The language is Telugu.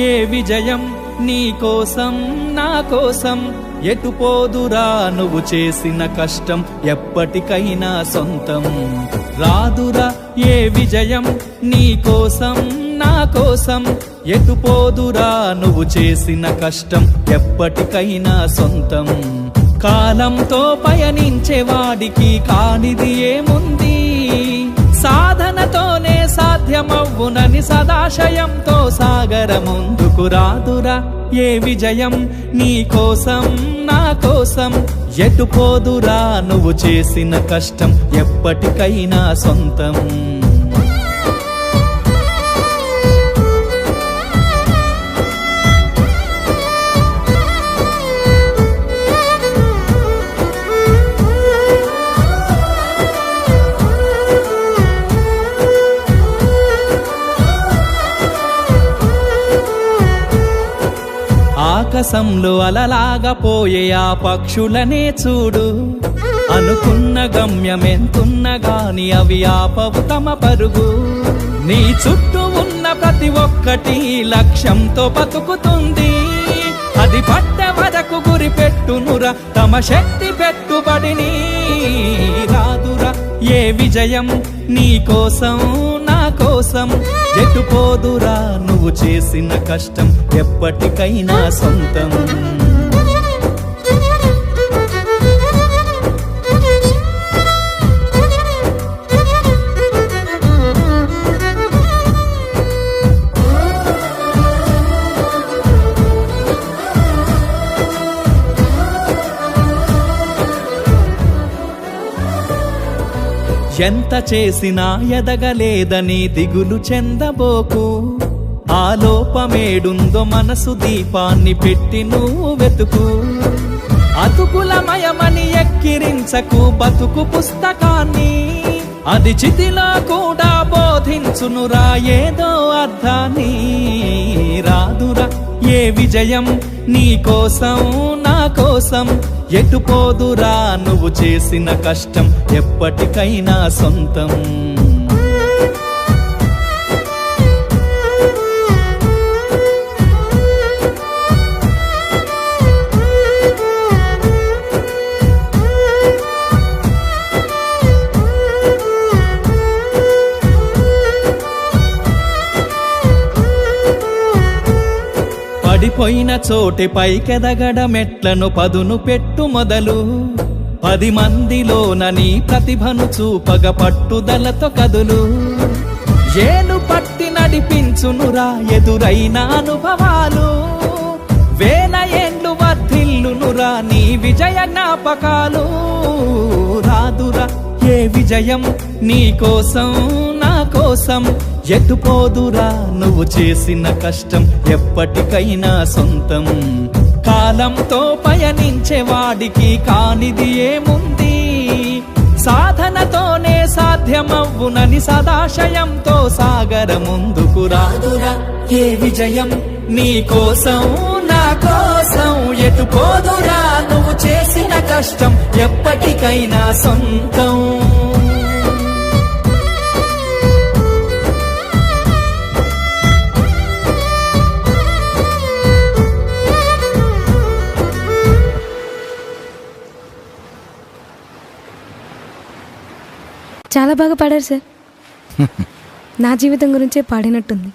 ఏ విజయం నీ కోసం నా కోసం ఎటు పోదురా నువ్వు చేసిన కష్టం ఎప్పటికైనా సొంతం రాదురా ఏ విజయం నీ కోసం నా కోసం ఎటు పోదురా నువ్వు చేసిన కష్టం ఎప్పటికైనా సొంతం కాలంతో పయనించేవాడికి కానిది ఏముంది సాధనతోనే సాధ్యమవ్వునని సదాశయంతో సాగర ముందుకు రాదురా ఏ విజయం నీ కోసం నా కోసం ఎటు పోదురా నువ్వు చేసిన కష్టం ఎప్పటికైనా సొంతం ఆకాశంలో అలలాగా పోయే ఆ పక్షులనే చూడు అనుకున్న గమ్యమెంతున్న గాని అవి ఆపవు తమ పరుగు నీ చుట్టూ ఉన్న ప్రతి ఒక్కటి లక్ష్యంతో బతుకుతుంది అది పట్ట వరకు గురి పెట్టునురా తమ శక్తి పెట్టుబడిని రాదురా ఏ విజయం నీ కోసం నా కోసం ఎటు పోదురా నువ్వు చేసిన కష్టం ఎప్పటికైనా సొంతం ఎంత చేసినా ఎదగలేదని దిగులు చెందబోకు ఆ లోపమేడుందో మనసు దీపాన్ని పెట్టి నువ్వు వెతుకు అతుకులమయమని ఎక్కిరించకు బతుకు పుస్తకాన్ని అది చితిలో కూడా బోధించునురా ఏదో అర్థాన్ని రాదురా ఏ విజయం నీ కోసం నా కోసం ఎటు పోదురా నువ్వు చేసిన కష్టం ఎప్పటికైనా సొంతం పడిపోయిన చోటే పైకెదగడమెట్లను పదును పెట్టు మొదలు 10 మందిలోన నీ ప్రతిభను చూపగ పట్టుదలతో కదులు ఏను పట్టి నడిపించునురా ఎదురైన అనుభవాలు వేల ఏండ్లు వర్ధిల్లునురా నీ విజయ జ్ఞాపకాలు రాదురా ఏ విజయం నీ కోసం నా కోసం ఎటు పోదురా నువ్వు చేసిన కష్టం ఎప్పటికైనా సొంతం కాలంతో పయనించేవాడికి కానిది ఏముంది సాధనతోనే సాధ్యమవ్వునని సదాశయంతో సాగర ముందుకు రాదురా ఏ విజయం నీ కోసం నా కోసం ఎటు పోదురా నువ్వు చేసిన కష్టం ఎప్పటికైనా సొంతం చాలా బాగా పాడారు సార్. నా జీవితం గురించే పాడినట్టుంది.